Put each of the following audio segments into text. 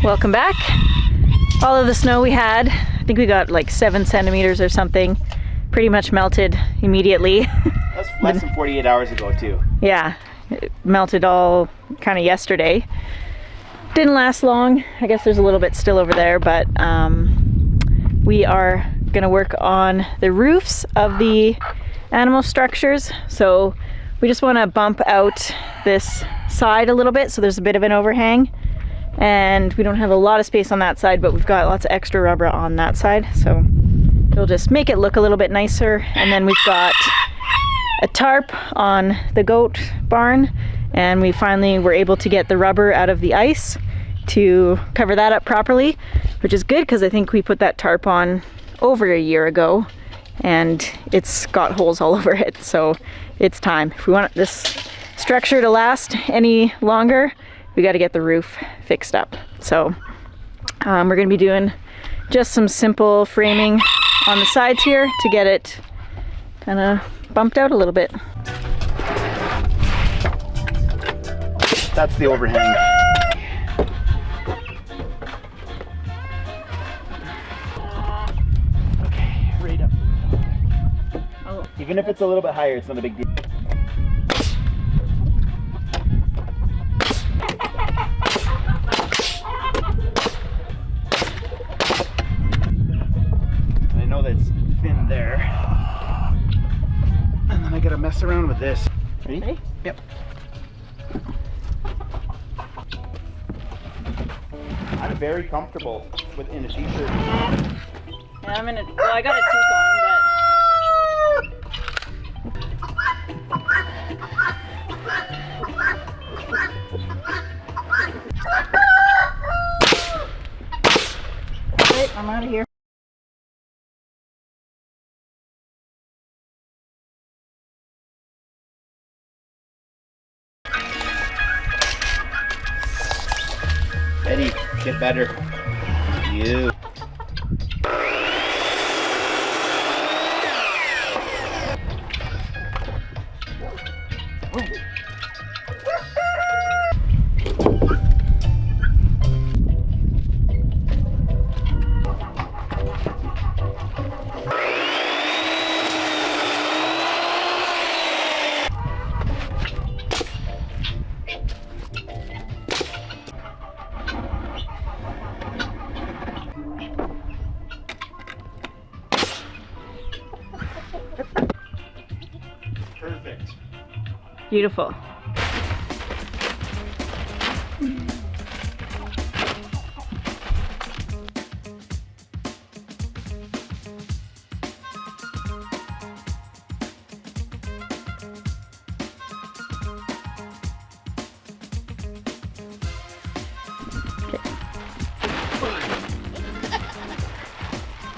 Welcome back. All of the snow we had, I think we got like 7 centimeters or something, pretty much melted immediately. That was less than 48 hours ago too. Yeah, it melted all kind of yesterday. Didn't last long. I guess there's a little bit still over there, but we are gonna work on the roofs of the animal structures. So we just want to bump out this side a little bit so there's a bit of an overhang, and we don't have a lot of space on that side, but we've got lots of extra rubber on that side, so it'll just make it look a little bit nicer. And then we've got a tarp on the goat barn, and we finally were able to get the rubber out of the ice to cover that up properly, which is good because I think we put that tarp on over a year ago and it's got holes all over it, so it's time. If we want this structure to last any longer, we got to get the roof fixed up. So we're going to be doing just some simple framing on the sides here to get it kind of bumped out a little bit. That's the overhang. Okay, right up. Oh. Even if it's a little bit higher, it's not a big deal. I know that's thin there. And then I gotta mess around with this. Ready? Yep. I'm very comfortable within a t-shirt. Yeah, I'm in a, well, I got a toque on, but. Right, I'm out of here. Eddie, get better. You. Perfect. Beautiful.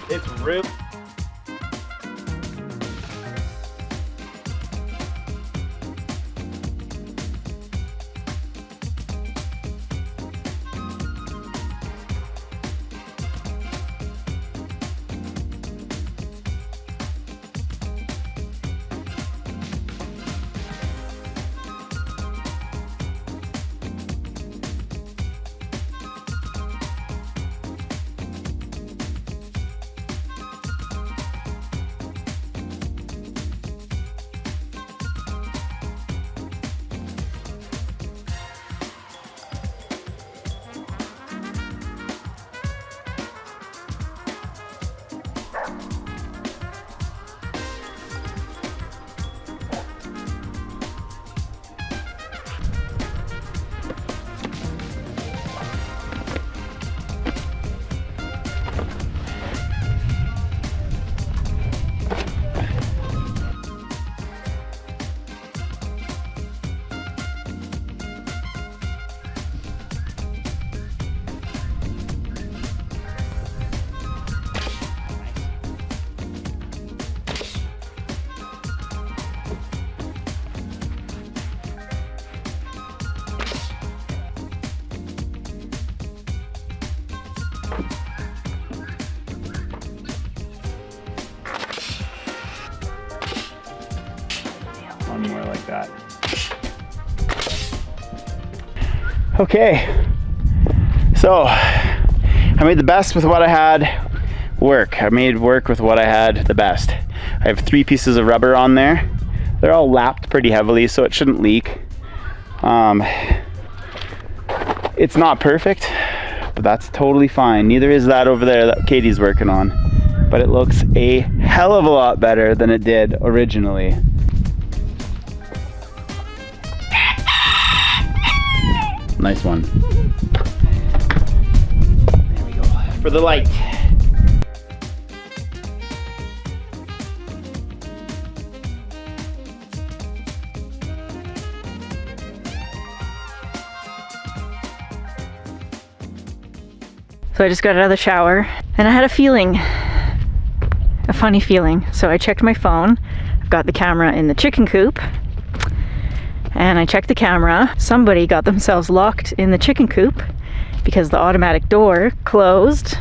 It's real. One more like that. Okay, so I made the best with what I had work. I made work with what I had the best. I have 3 pieces of rubber on there. They're all lapped pretty heavily, so it shouldn't leak. It's not perfect, but that's totally fine. Neither is that over there that Katie's working on. But it looks a hell of a lot better than it did originally. Nice one. There we go. For the light. So I just got out of the shower and I had a feeling, a funny feeling. So I checked my phone. I've got the camera in the chicken coop and I checked the camera. Somebody got themselves locked in the chicken coop because the automatic door closed.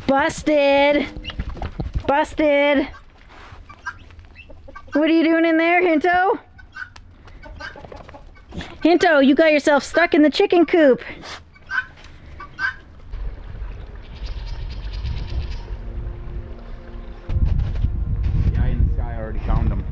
Busted! Busted! What are you doing in there, Hinto? Hinto, you got yourself stuck in the chicken coop. The eye in the sky already found him.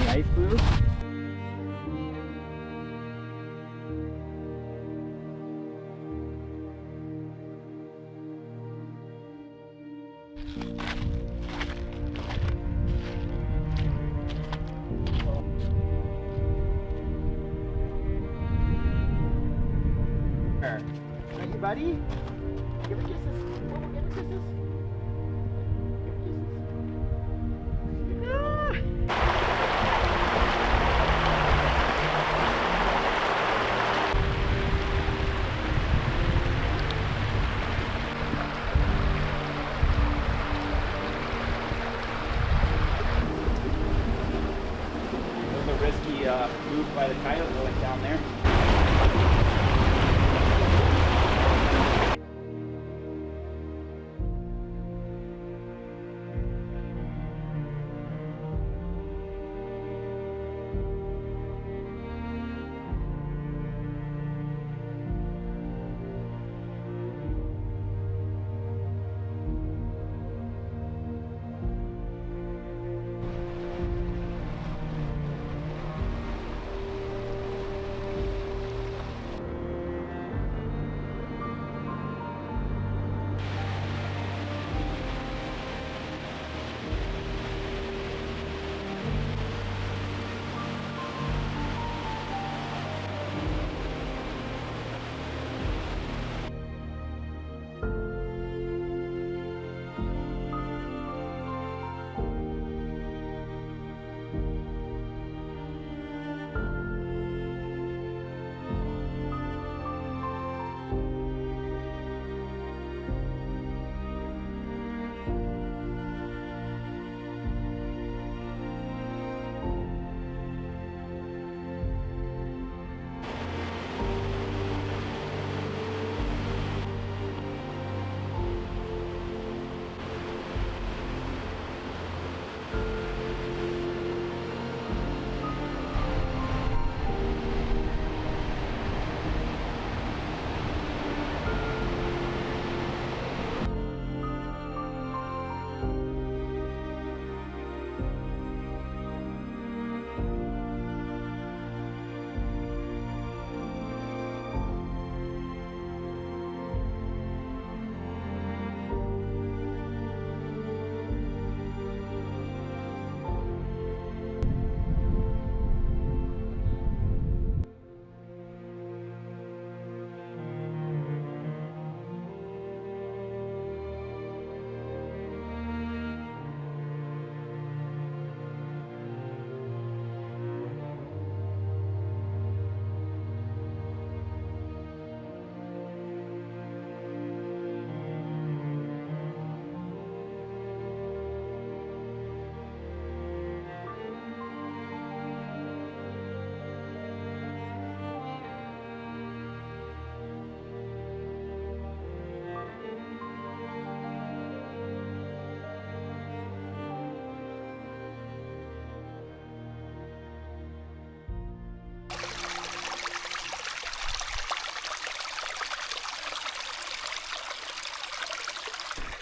Ice blue. Thank you, buddy. Give her kisses. Give her kisses. Risky move by the coyote going down there.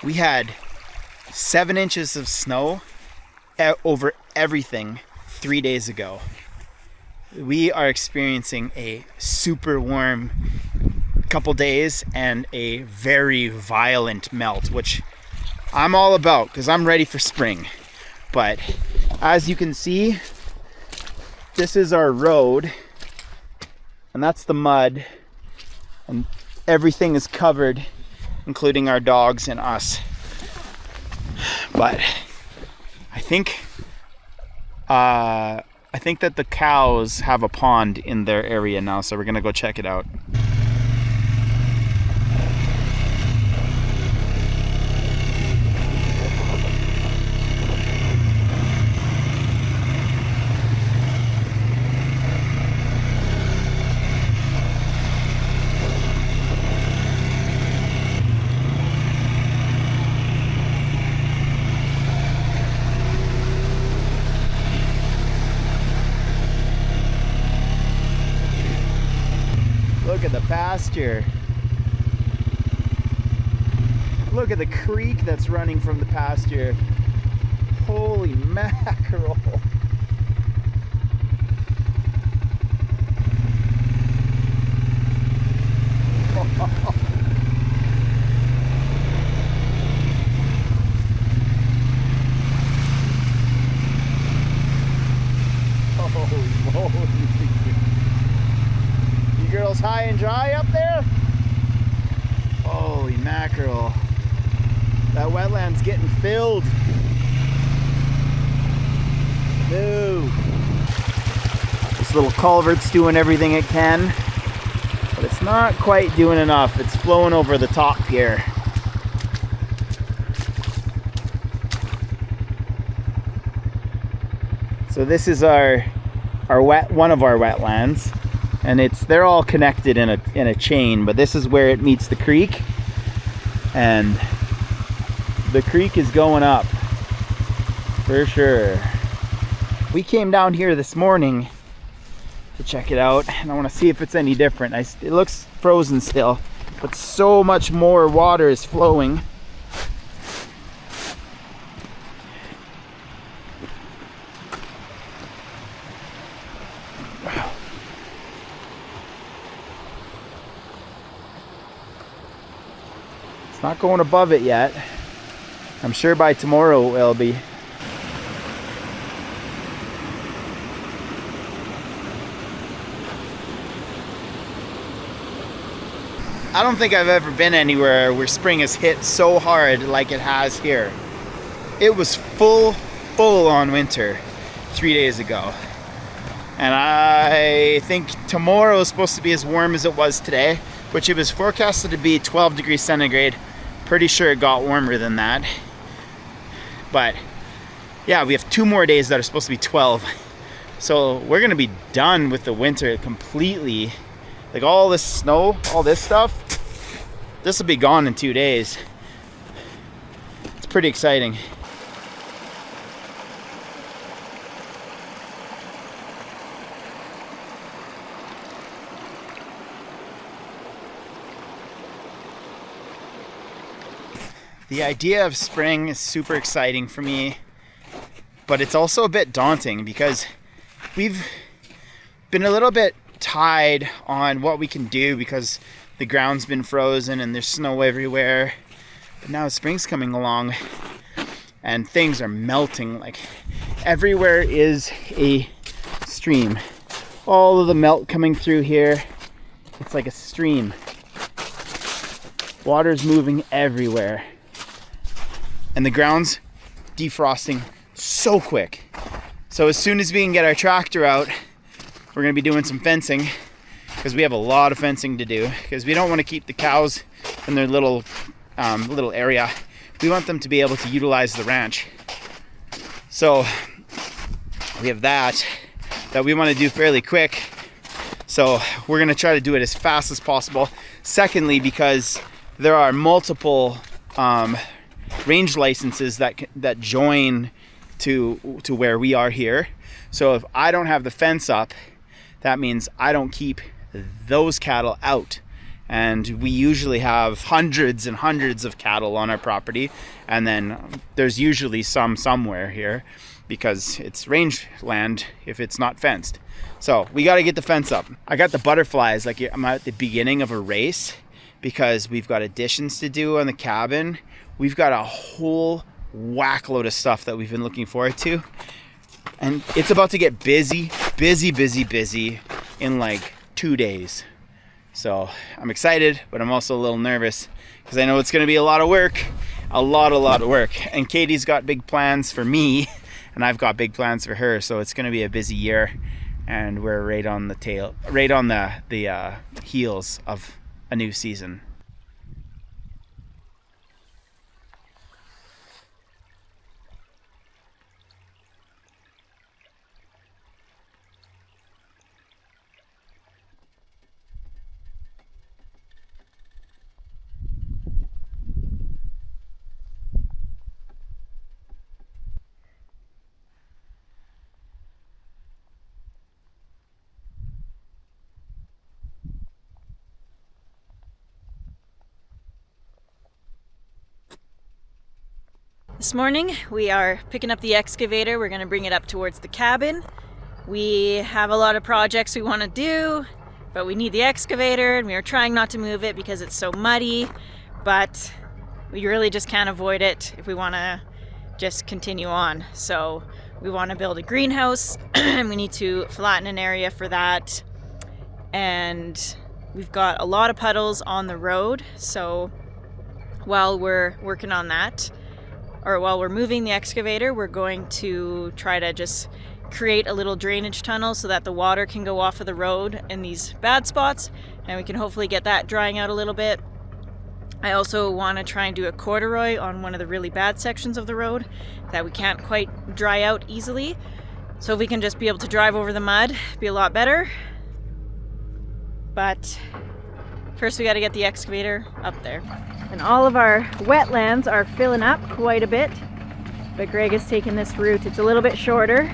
We had 7 inches of snow over everything 3 days ago. We are experiencing a super warm couple days and a very violent melt, which I'm all about because I'm ready for spring. But as you can see, this is our road, and that's the mud, and everything is covered, including our dogs and us. But I think that the cows have a pond in their area now, so we're gonna go check it out. Look at the pasture. Look at the creek that's running from the pasture. Holy mackerel. Holy moly. Girls high and dry up there? Holy mackerel. That wetland's getting filled. Boo. This little culvert's doing everything it can, but it's not quite doing enough. It's flowing over the top here. So this is one of our wetlands. And they're all connected in a chain, but this is where it meets the creek, and the creek is going up for sure. We came down here this morning to check it out, and I want to see if it's any different. It looks frozen still, but so much more water is flowing. Not going above it yet. I'm sure by tomorrow it will be. I don't think I've ever been anywhere where spring has hit so hard like it has here. It was full on winter 3 days ago. And I think tomorrow is supposed to be as warm as it was today, which it was forecasted to be 12 degrees centigrade. Pretty sure it got warmer than that. But yeah, we have 2 more days that are supposed to be 12. So we're gonna be done with the winter completely. Like all this snow, all this stuff, this will be gone in 2 days. It's pretty exciting. The idea of spring is super exciting for me, but it's also a bit daunting because we've been a little bit tied on what we can do because the ground's been frozen and there's snow everywhere. But now spring's coming along and things are melting. Like everywhere is a stream. All of the melt coming through here, it's like a stream. Water's moving everywhere. And the ground's defrosting so quick. So as soon as we can get our tractor out, we're gonna be doing some fencing because we have a lot of fencing to do because we don't want to keep the cows in their little area. We want them to be able to utilize the ranch. So we have that we want to do fairly quick. So we're gonna try to do it as fast as possible. Secondly, because there are multiple range licenses that join to where we are here. So if I don't have the fence up, that means I don't keep those cattle out. And we usually have hundreds and hundreds of cattle on our property, and then there's usually some somewhere here because it's rangeland if it's not fenced. So we got to get the fence up. I got the butterflies like I'm at the beginning of a race because we've got additions to do on the cabin. We've got a whole whack load of stuff that we've been looking forward to, and it's about to get busy in like 2 days. So I'm excited, but I'm also a little nervous because I know it's going to be a lot of work, a lot of work. And Katie's got big plans for me, and I've got big plans for her. So it's going to be a busy year, and we're right on the heels of a new season. This morning we are picking up the excavator. We're going to bring it up towards the cabin. We have a lot of projects we want to do, but we need the excavator, and we are trying not to move it because it's so muddy, but we really just can't avoid it if we want to just continue on. So we want to build a greenhouse and we need to flatten an area for that, and we've got a lot of puddles on the road. So while we're working on that, or while we're moving the excavator, we're going to try to just create a little drainage tunnel so that the water can go off of the road in these bad spots, and we can hopefully get that drying out a little bit. I also want to try and do a corduroy on one of the really bad sections of the road that we can't quite dry out easily. So if we can just be able to drive over the mud, it'd be a lot better. But first we got to get the excavator up there. And all of our wetlands are filling up quite a bit, but Greg has taken this route. It's a little bit shorter,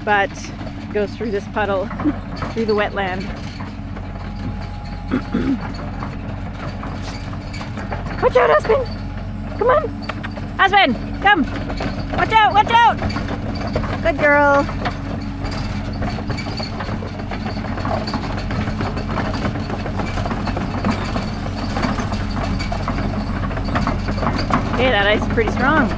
but it goes through this puddle, through the wetland. Watch out, Aspen! Come on! Aspen, come! Watch out, watch out! Good girl. Okay, that ice is pretty strong.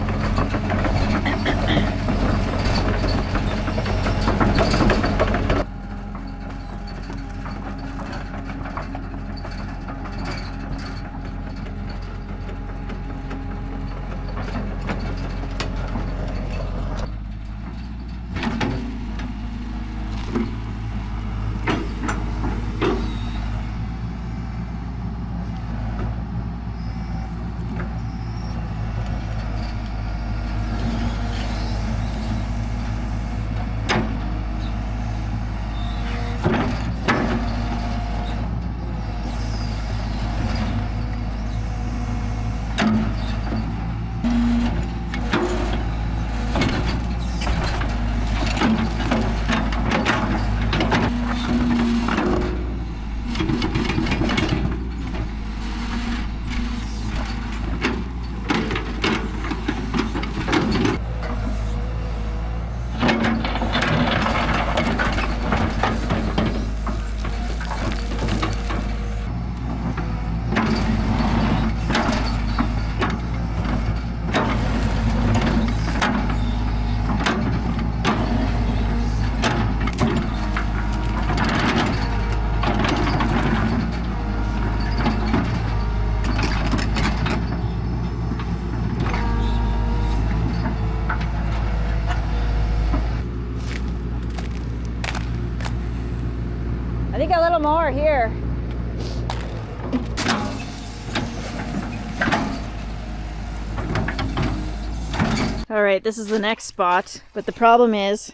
I think a little more here. All right, this is the next spot, but the problem is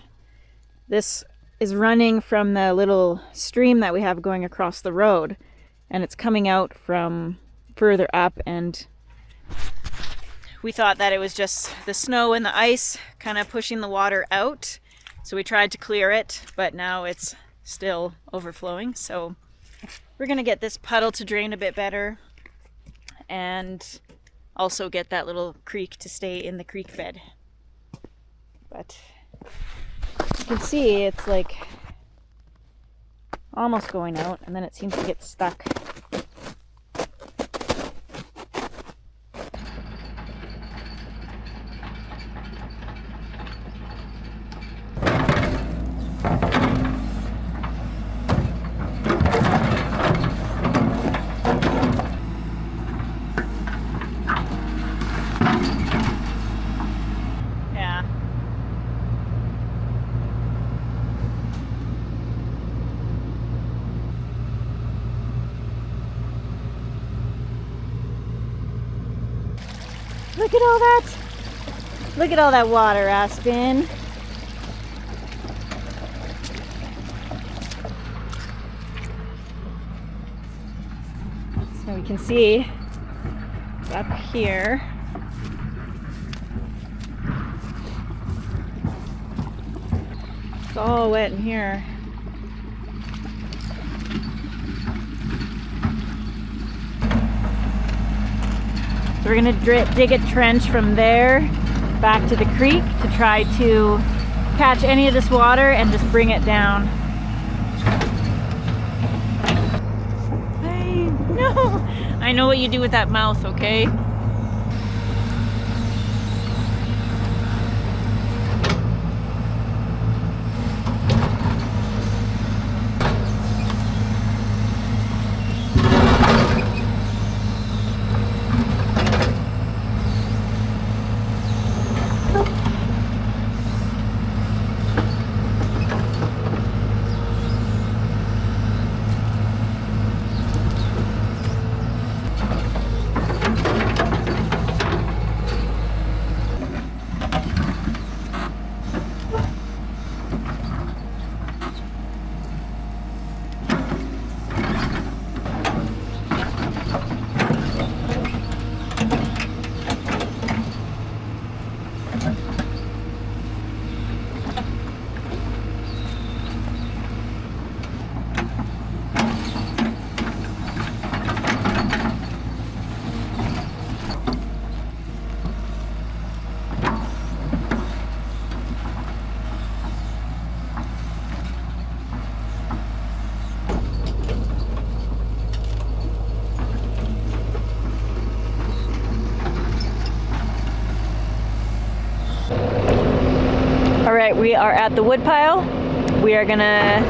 this is running from the little stream that we have going across the road, and it's coming out from further up, and we thought that it was just the snow and the ice kind of pushing the water out. So we tried to clear it, but now it's still overflowing. So We're gonna get this puddle to drain a bit better and also get that little creek to stay in the creek bed. But you can see it's like almost going out, and then it seems to get stuck. Look at all that! Look at all that water, Aspen. So we can see up here. It's all wet in here. So we're gonna dig a trench from there back to the creek to try to catch any of this water and just bring it down. No! I know what you do with that mouth, okay? Alright, we are at the woodpile. We are gonna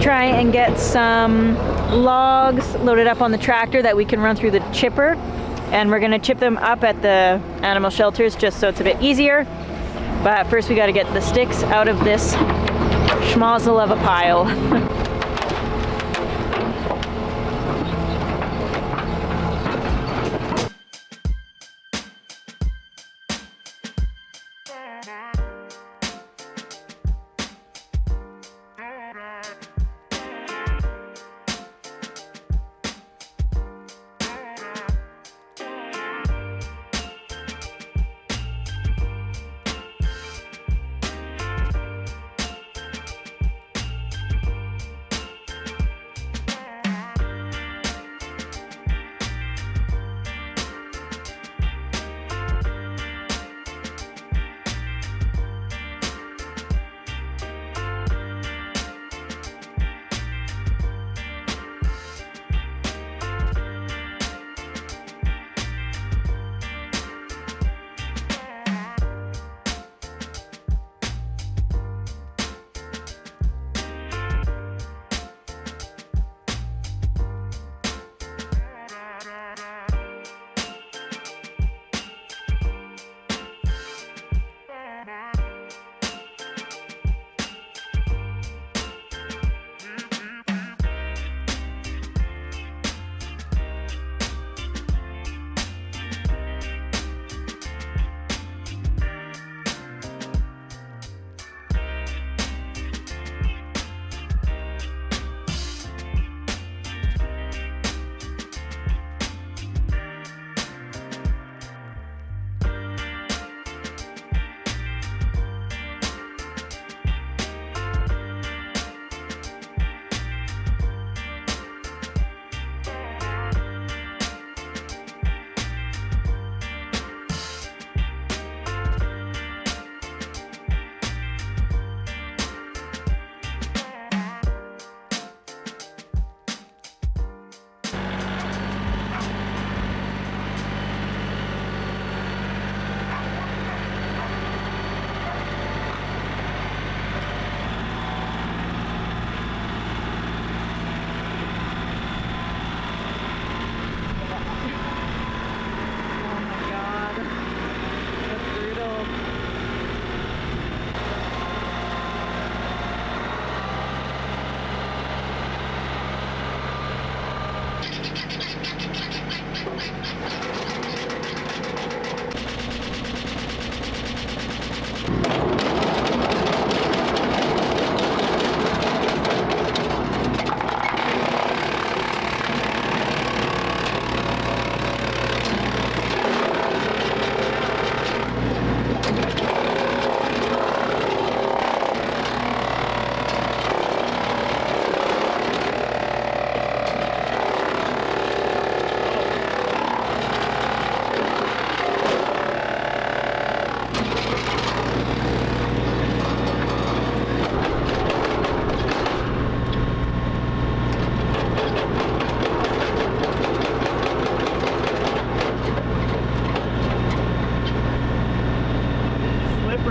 try and get some logs loaded up on the tractor that we can run through the chipper, and we're gonna chip them up at the animal shelters just so it's a bit easier. But first we gotta get the sticks out of this schmozzle of a pile.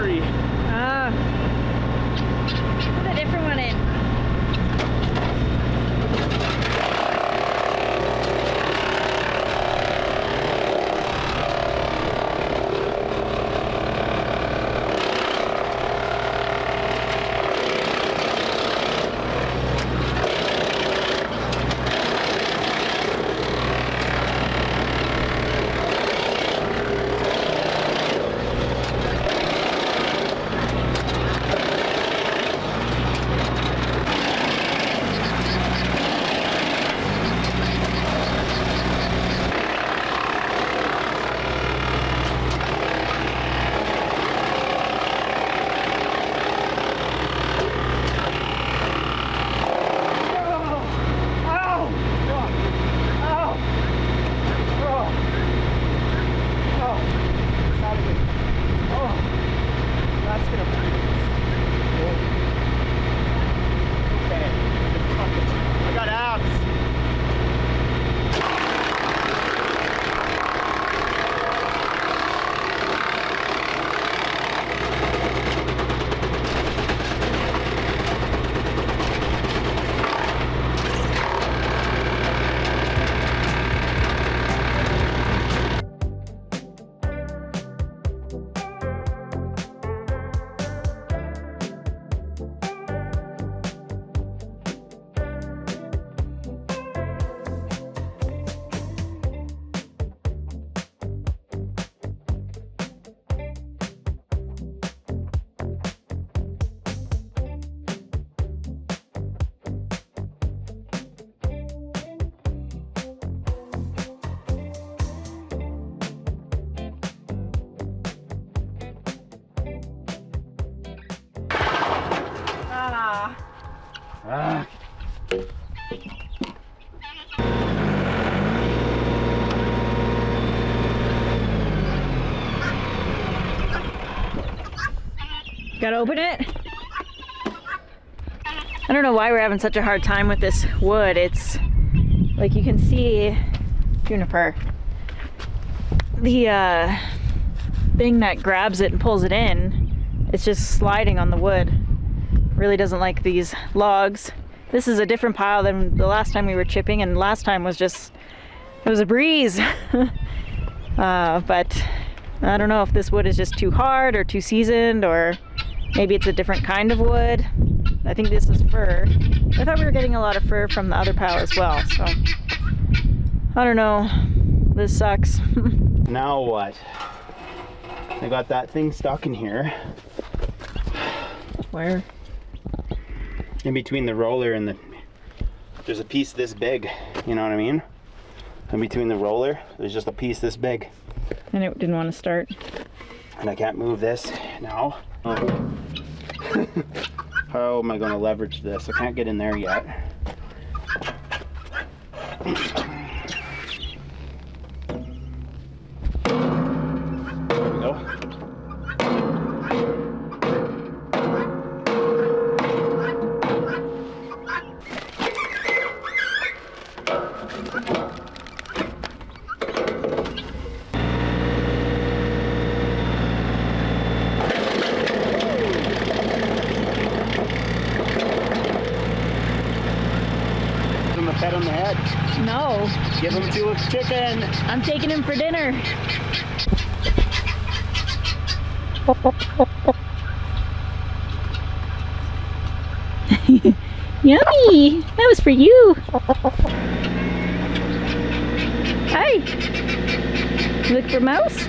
rubbery. Ah. Put a different one in. Ah. Gotta open it. I don't know why we're having such a hard time with this wood. It's like you can see juniper. The thing that grabs it and pulls it in, it's just sliding on the wood. Really doesn't like these logs. This is a different pile than the last time we were chipping, and last time was just, it was a breeze. But I don't know if this wood is just too hard or too seasoned, or maybe it's a different kind of wood. I think this is fir. I thought we were getting a lot of fir from the other pile as well, so I don't know. This sucks. Now what? I got that thing stuck in here. Where? In between the roller and the... There's a piece this big, you know what I mean? In between the roller, there's just a piece this big. And it didn't want to start. And I can't move this now. How am I going to leverage this? I can't get in there yet. There we go. Pet on the head. No. Give him to a chicken. I'm taking him for dinner. Yummy! That was for you. Hi. Look for mouse?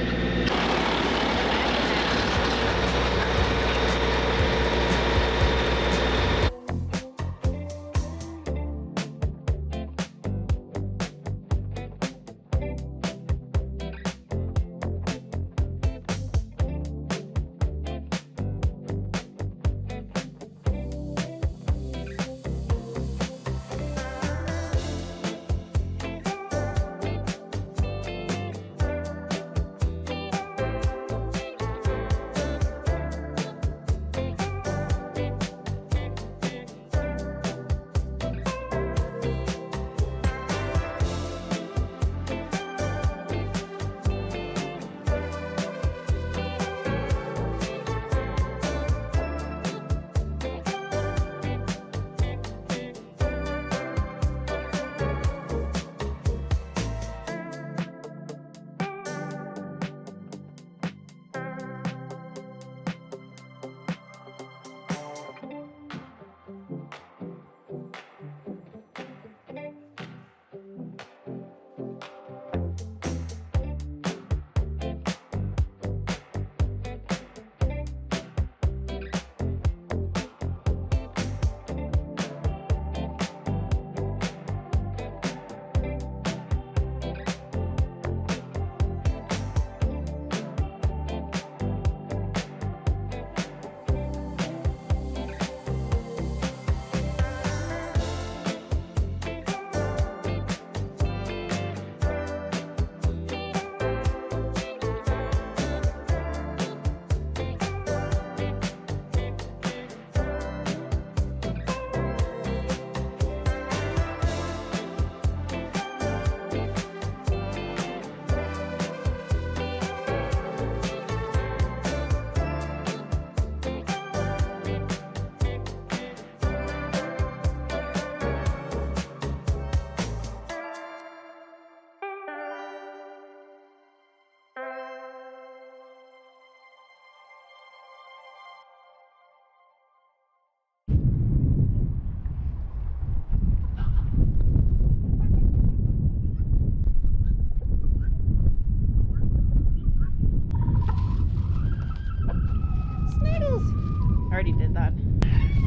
already did that.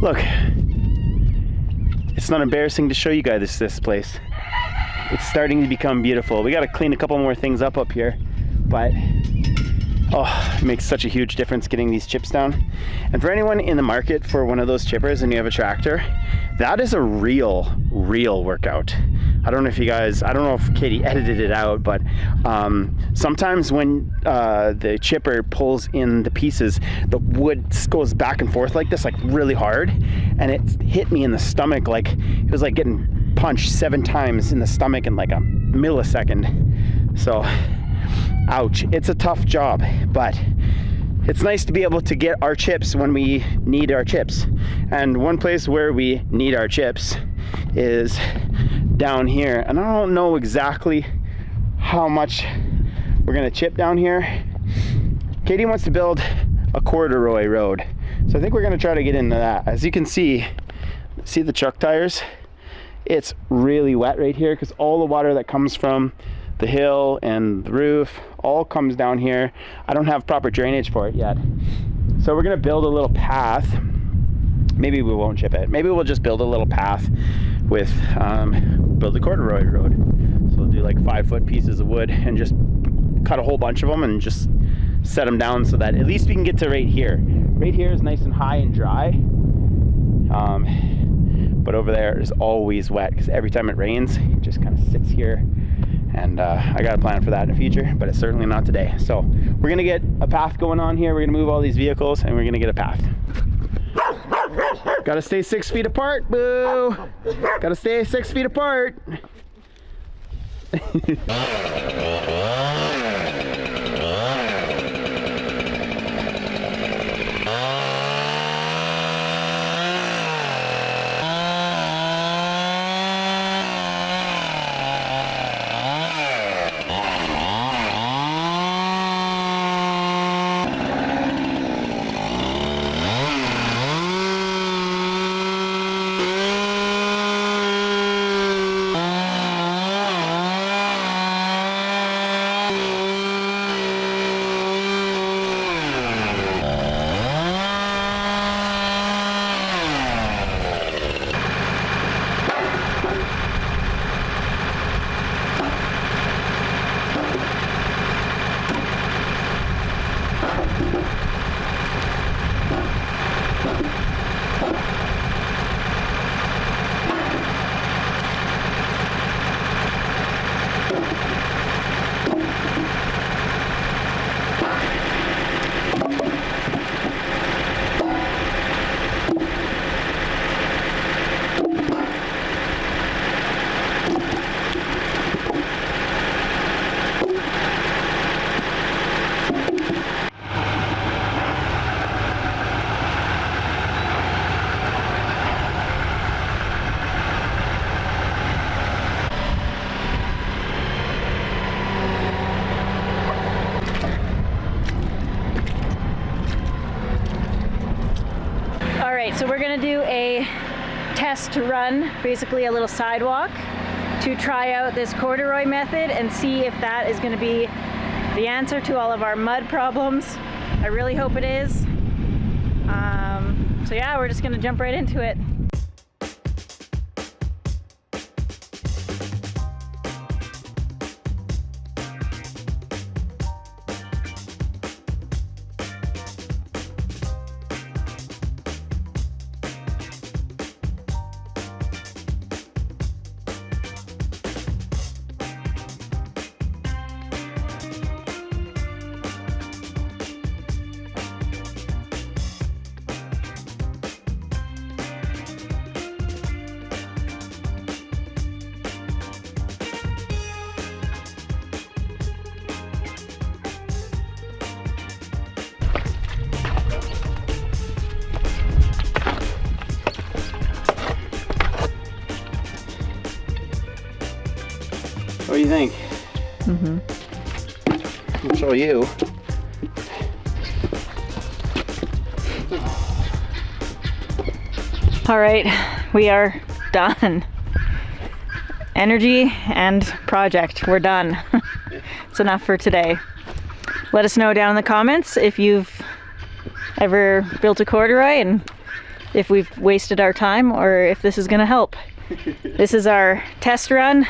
Look, it's not embarrassing to show you guys this place. It's starting to become beautiful. We got to clean a couple more things up here, but oh, it makes such a huge difference getting these chips down. And for anyone in the market for one of those chippers and you have a tractor, that is a real workout. I don't know if you guys, I don't know if Katie edited it out, but sometimes when the chipper pulls in the pieces, the wood goes back and forth like this, like really hard, and it hit me in the stomach. Like it was like getting punched 7 times in the stomach in like a millisecond. So ouch. It's a tough job, but it's nice to be able to get our chips when we need our chips. And one place where we need our chips is down here. And I don't know exactly how much we're gonna chip down here. Katie wants to build a corduroy road. So I think we're gonna try to get into that. As you can see the truck tires? It's really wet right here because all the water that comes from the hill and the roof all comes down here. I don't have proper drainage for it yet. So we're gonna build a little path. Maybe we won't chip it. Maybe we'll just build a little path with, build a corduroy road. So we'll do like 5-foot pieces of wood and just cut a whole bunch of them and just set them down so that at least we can get to right here. Right here is nice and high and dry. But over there is always wet because every time it rains, it just kind of sits here. And I got a plan for that in the future, but it's certainly not today. So we're gonna get a path going on here. We're gonna move all these vehicles and we're gonna get a path. Gotta stay 6 feet apart, boo! Gotta stay 6 feet apart. So we're gonna do a test run, basically a little sidewalk, to try out this corduroy method and see if that is gonna be the answer to all of our mud problems. I really hope it is. So yeah, we're just gonna jump right into it. What do you think? I'll show you. All right, we are done. Energy and project, we're done. It's enough for today. Let us know down in the comments if you've ever built a corduroy and if we've wasted our time or if this is gonna help. This is our test run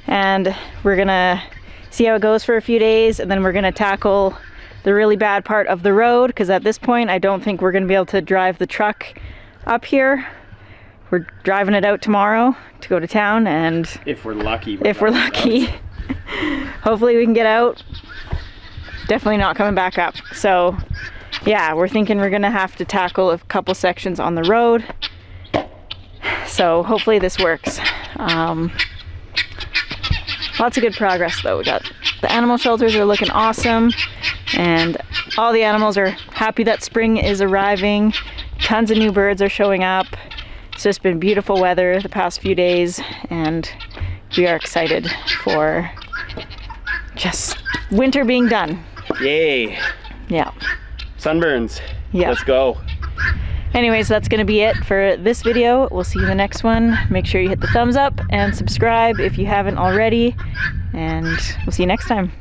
and we're gonna see how it goes for a few days, and then we're gonna tackle the really bad part of the road, because at this point I don't think we're gonna be able to drive the truck up here. We're driving it out tomorrow to go to town, and if we're lucky. Hopefully we can get out. Definitely not coming back up. So yeah, we're thinking we're gonna have to tackle a couple sections on the road. So hopefully this works. Lots of good progress though. We got the animal shelters are looking awesome, and all the animals are happy that spring is arriving. Tons of new birds are showing up. It's just been beautiful weather the past few days, and we are excited for just winter being done. Yay. Yeah. Sunburns. Yeah. Let's go. Anyways, that's going to be it for this video. We'll see you in the next one. Make sure you hit the thumbs up and subscribe if you haven't already. And we'll see you next time.